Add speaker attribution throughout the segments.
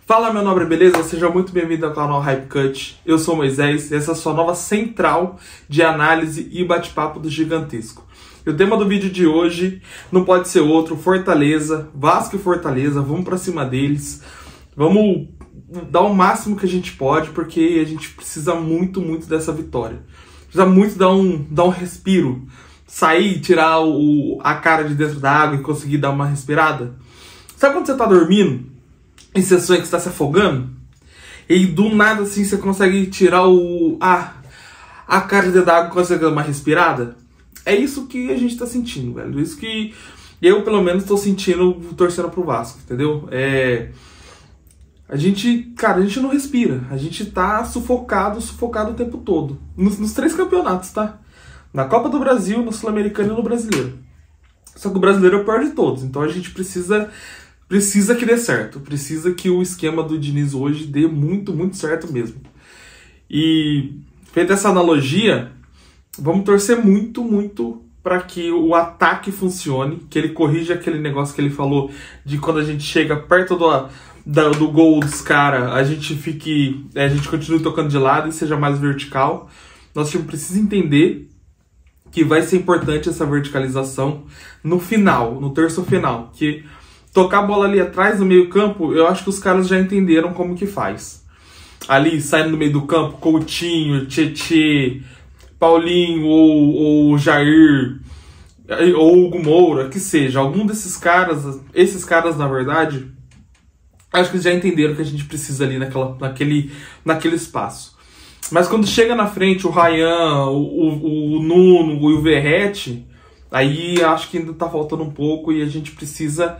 Speaker 1: Fala, meu nobre, beleza? Seja muito bem-vindo ao canal Hype Cut. Eu sou o Moisés e essa é a sua nova central de análise e bate-papo do Gigantesco. E o tema do vídeo de hoje não pode ser outro: Fortaleza, Vasco e Fortaleza. Vamos pra cima deles. Vamos dar o máximo que a gente pode, porque a gente precisa muito dessa vitória. Precisa muito dar um respiro. Sair, tirar a cara de dentro da água e conseguir dar uma respirada. Sabe quando você tá dormindo e você sonha que você tá se afogando? E do nada assim você consegue tirar a cara de dentro da água e consegue dar uma respirada? É isso que a gente tá sentindo, velho. Isso que eu, pelo menos, tô sentindo torcendo pro Vasco, entendeu? A gente não respira. A gente tá sufocado o tempo todo. Nos três campeonatos, tá? Na Copa do Brasil, no Sul-Americano e no Brasileiro. Só que o Brasileiro é o pior de todos. Então a gente precisa que dê certo. Precisa que o esquema do Diniz hoje dê muito certo mesmo. E, feita essa analogia, vamos torcer muito para que o ataque funcione, que ele corrija aquele negócio que ele falou de quando a gente chega perto do gol dos caras, a gente continue tocando de lado e seja mais vertical. Nosso time precisa entender que vai ser importante essa verticalização no final, no terço final, que tocar a bola ali atrás no meio campo, eu acho que os caras já entenderam como que faz. Ali, saindo no meio do campo, Coutinho, Tietê, Paulinho ou Jair, ou Hugo Moura, que seja, algum desses caras, esses caras na verdade, acho que eles já entenderam que a gente precisa ali naquele espaço. Mas quando chega na frente o Ryan, o Nuno e o Verratti, aí acho que ainda tá faltando um pouco e a gente precisa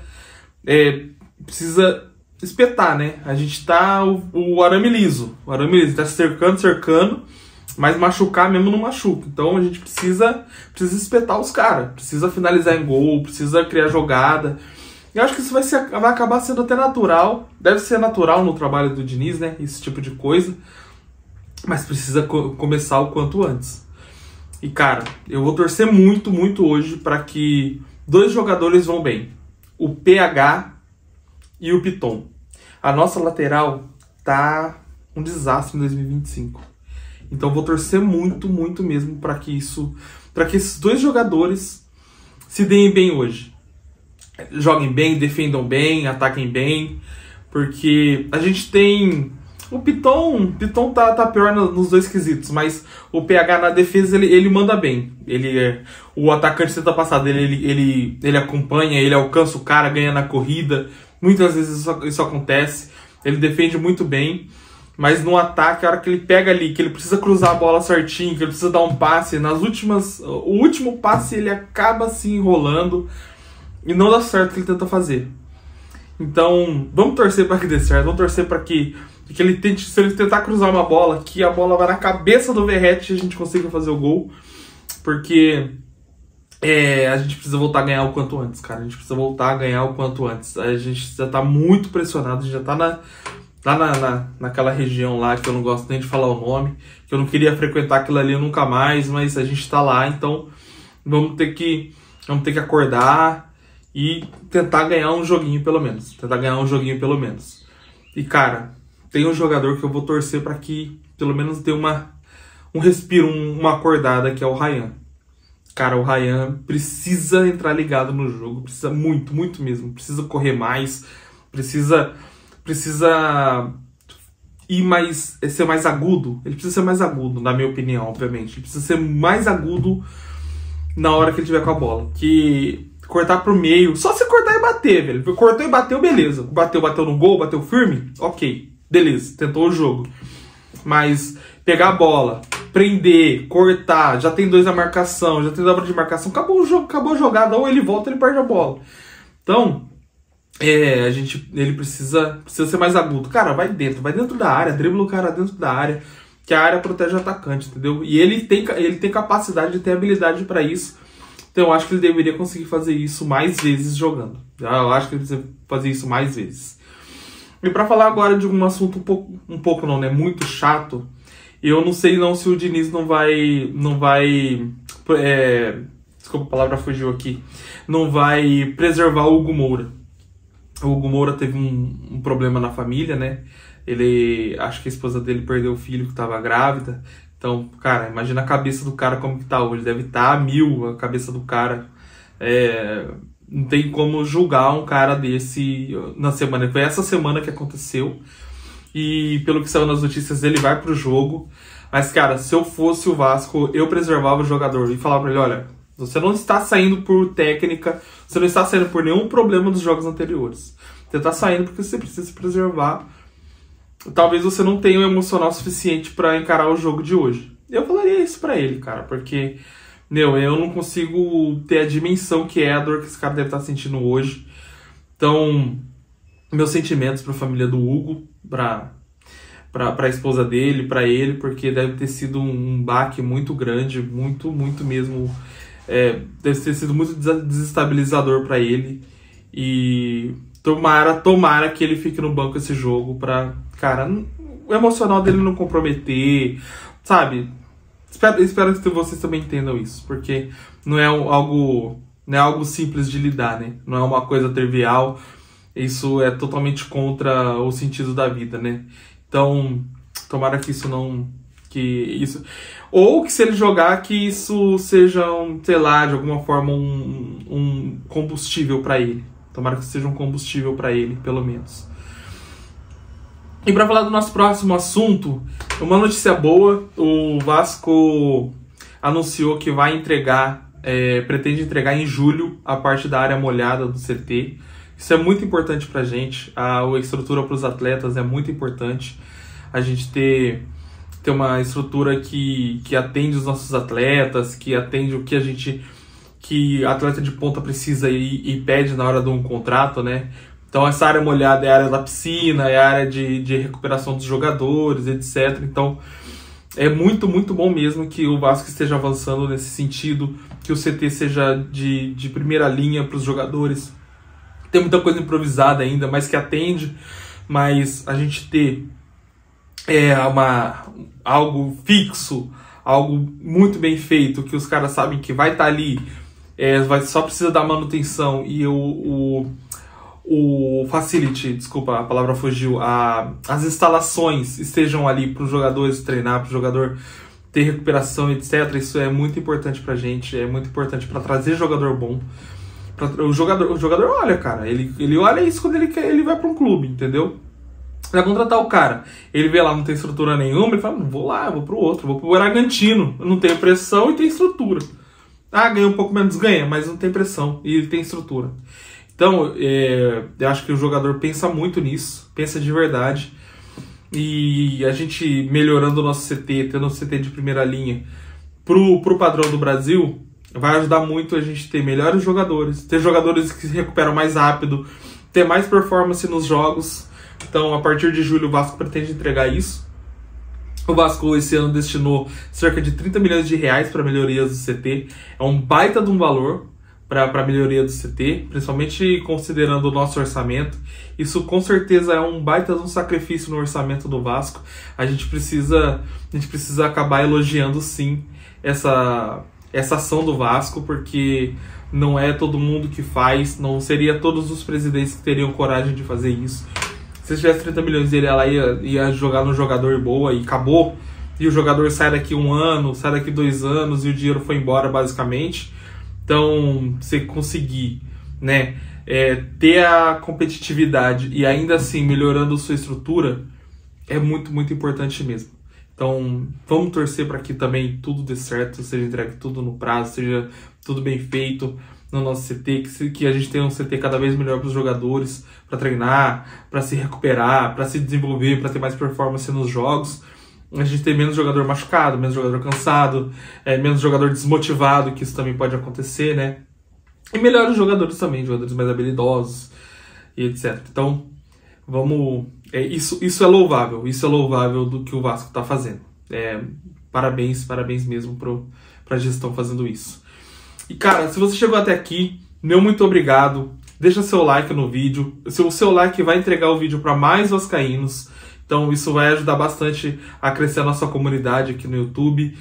Speaker 1: espetar, né? A gente tá o arame liso. O arame liso tá cercando, mas machucar mesmo não machuca. Então a gente precisa espetar os caras. Precisa finalizar em gol, precisa criar jogada. Eu acho que isso vai acabar sendo até natural. Deve ser natural no trabalho do Diniz, né? Esse tipo de coisa. Mas precisa começar o quanto antes. E, cara, eu vou torcer muito hoje para que dois jogadores vão bem. O PH e o Piton. A nossa lateral tá um desastre em 2025. Então vou torcer muito mesmo para que esses dois jogadores se deem bem hoje. Joguem bem, defendam bem, ataquem bem. Porque a gente tem... O Piton tá pior nos dois quesitos, mas o PH na defesa ele manda bem. O atacante tenta passar dele, ele acompanha, ele alcança o cara, ganha na corrida. Muitas vezes isso acontece. Ele defende muito bem, mas no ataque, a hora que ele pega ali, que ele precisa cruzar a bola certinho, que ele precisa dar um passe, o último passe ele acaba se enrolando e não dá certo o que ele tenta fazer. Então, vamos torcer para que dê certo, vamos torcer para que ele tente, se ele tentar cruzar uma bola, que a bola vai na cabeça do Verratti e a gente consiga fazer o gol. Porque a gente precisa voltar a ganhar o quanto antes, cara. A gente precisa voltar a ganhar o quanto antes. A gente já tá muito pressionado, a gente já tá naquela região lá que eu não gosto nem de falar o nome, que eu não queria frequentar aquilo ali nunca mais, mas a gente tá lá, então vamos ter que acordar e tentar ganhar um joguinho pelo menos. E, cara, tem um jogador que eu vou torcer para que pelo menos dê um respiro, uma acordada, que é o Ryan. Cara, o Ryan precisa entrar ligado no jogo, precisa muito mesmo, precisa correr mais, precisa ser mais agudo. Ele precisa ser mais agudo, na minha opinião, obviamente. Ele precisa ser mais agudo na hora que ele tiver com a bola. Que cortar pro meio, só se cortar e bater, velho. Cortou e bateu, beleza. Bateu no gol, bateu firme, ok, beleza, tentou o jogo. Mas pegar a bola, prender, cortar, já tem dois na marcação, já tem dobra de marcação, acabou o jogo, acabou a jogada, ou ele volta ou ele perde a bola. Então, ele precisa ser mais agudo. Cara, vai dentro da área, dribla o cara dentro da área, que a área protege o atacante, entendeu? E ele tem capacidade, tem habilidade para isso. Então eu acho que ele deveria conseguir fazer isso mais vezes jogando. Eu acho que ele precisa fazer isso mais vezes. E para falar agora de um assunto muito chato, eu não sei se o Diniz não vai desculpa, a palavra fugiu aqui, não vai preservar o Hugo Moura. O Hugo Moura teve um problema na família, né? Acho que a esposa dele perdeu o filho que estava grávida. Então, cara, imagina a cabeça do cara como que tá hoje. Deve estar a mil a cabeça do cara. Não tem como julgar um cara desse na semana. Foi essa semana que aconteceu. E pelo que saiu nas notícias, ele vai pro jogo. Mas, cara, se eu fosse o Vasco, eu preservava o jogador e falava pra ele, olha, você não está saindo por técnica, você não está saindo por nenhum problema dos jogos anteriores. Você está saindo porque você precisa se preservar. Talvez você não tenha o emocional suficiente para encarar o jogo de hoje. Eu falaria isso pra ele, cara, porque, eu não consigo ter a dimensão que é a dor que esse cara deve estar sentindo hoje. Então, meus sentimentos pra família do Hugo, pra a esposa dele, pra ele, porque deve ter sido um baque muito grande, muito mesmo. Deve ter sido muito desestabilizador pra ele. E tomara que ele fique no banco esse jogo pra, cara, o emocional dele não comprometer, sabe? Espero que vocês também entendam isso, porque não é algo simples de lidar, né? Não é uma coisa trivial. Isso é totalmente contra o sentido da vida, né? Então, tomara que isso não... Ou que se ele jogar, que isso seja, sei lá, de alguma forma, um combustível pra ele. Tomara que seja um combustível pra ele, pelo menos. E pra falar do nosso próximo assunto, uma notícia boa. O Vasco anunciou que vai pretende entregar em julho a parte da área molhada do CT. Isso é muito importante pra gente. A estrutura para os atletas é muito importante. A gente ter uma estrutura que atende os nossos atletas, que atende o que atleta de ponta precisa e pede na hora de um contrato, né? Então essa área molhada é a área da piscina, é a área de recuperação dos jogadores, etc. Então é muito bom mesmo que o Vasco esteja avançando nesse sentido, que o CT seja de primeira linha para os jogadores. Tem muita coisa improvisada ainda, mas que atende, mas a gente ter algo fixo, algo muito bem feito, que os caras sabem que vai estar ali, só precisa da manutenção e o facility, desculpa, a palavra fugiu, as instalações estejam ali para os jogadores treinar, para o jogador ter recuperação, etc. Isso é muito importante pra gente, é muito importante para trazer jogador bom. O jogador olha, cara, ele olha isso quando ele vai para um clube, entendeu? Vai contratar o cara, ele vê lá, não tem estrutura nenhuma, ele fala, não vou lá, vou pro outro, vou pro Bragantino, não tem pressão e tem estrutura. Ganha um pouco menos, ganha, mas não tem pressão e tem estrutura. Então, eu acho que o jogador pensa muito nisso, pensa de verdade. E a gente melhorando o nosso CT, tendo um CT de primeira linha pro padrão do Brasil, vai ajudar muito a gente ter melhores jogadores, ter jogadores que se recuperam mais rápido, ter mais performance nos jogos. Então, a partir de julho, o Vasco pretende entregar isso. O Vasco, esse ano, destinou cerca de 30 milhões de reais para melhorias do CT. É um baita de um valor para a melhoria do CT, principalmente considerando o nosso orçamento. Isso, com certeza, é um baita de um sacrifício no orçamento do Vasco. A gente precisa acabar elogiando, sim, essa ação do Vasco, porque não é todo mundo que faz, não seria todos os presidentes que teriam coragem de fazer isso. Se tivesse 30 milhões, ele ia jogar no jogador boa e acabou, e o jogador sai daqui 1 ano, sai daqui 2 anos e o dinheiro foi embora, basicamente. Então, você conseguir, né, ter a competitividade e ainda assim melhorando sua estrutura é muito importante mesmo. Então, vamos torcer para que também tudo dê certo, seja entregue tudo no prazo, seja tudo bem feito no nosso CT, que a gente tenha um CT cada vez melhor para os jogadores, para treinar, para se recuperar, para se desenvolver, para ter mais performance nos jogos. A gente tem menos jogador machucado, menos jogador cansado, menos jogador desmotivado, que isso também pode acontecer, né? E melhores jogadores também, jogadores mais habilidosos e etc. Então, vamos... Isso é louvável do que o Vasco está fazendo. Parabéns mesmo para a gestão fazendo isso. E, cara, se você chegou até aqui, meu muito obrigado. Deixa seu like no vídeo. O seu like vai entregar o vídeo para mais vascaínos. Então, isso vai ajudar bastante a crescer a nossa comunidade aqui no YouTube.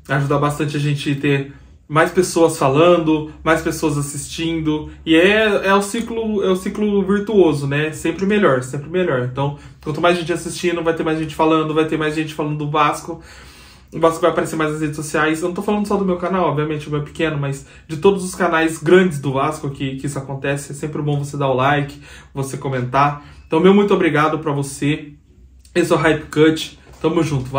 Speaker 1: Ajudar bastante a gente ter mais pessoas falando, mais pessoas assistindo, e é o ciclo virtuoso, né? Sempre melhor, sempre melhor. Então, quanto mais gente assistindo, vai ter mais gente falando, vai ter mais gente falando do Vasco. O Vasco vai aparecer mais nas redes sociais. Eu não tô falando só do meu canal, obviamente, o meu é pequeno, mas de todos os canais grandes do Vasco que isso acontece. É sempre bom você dar o like, você comentar. Então, meu muito obrigado pra você. Esse é o Hype Cut. Tamo junto.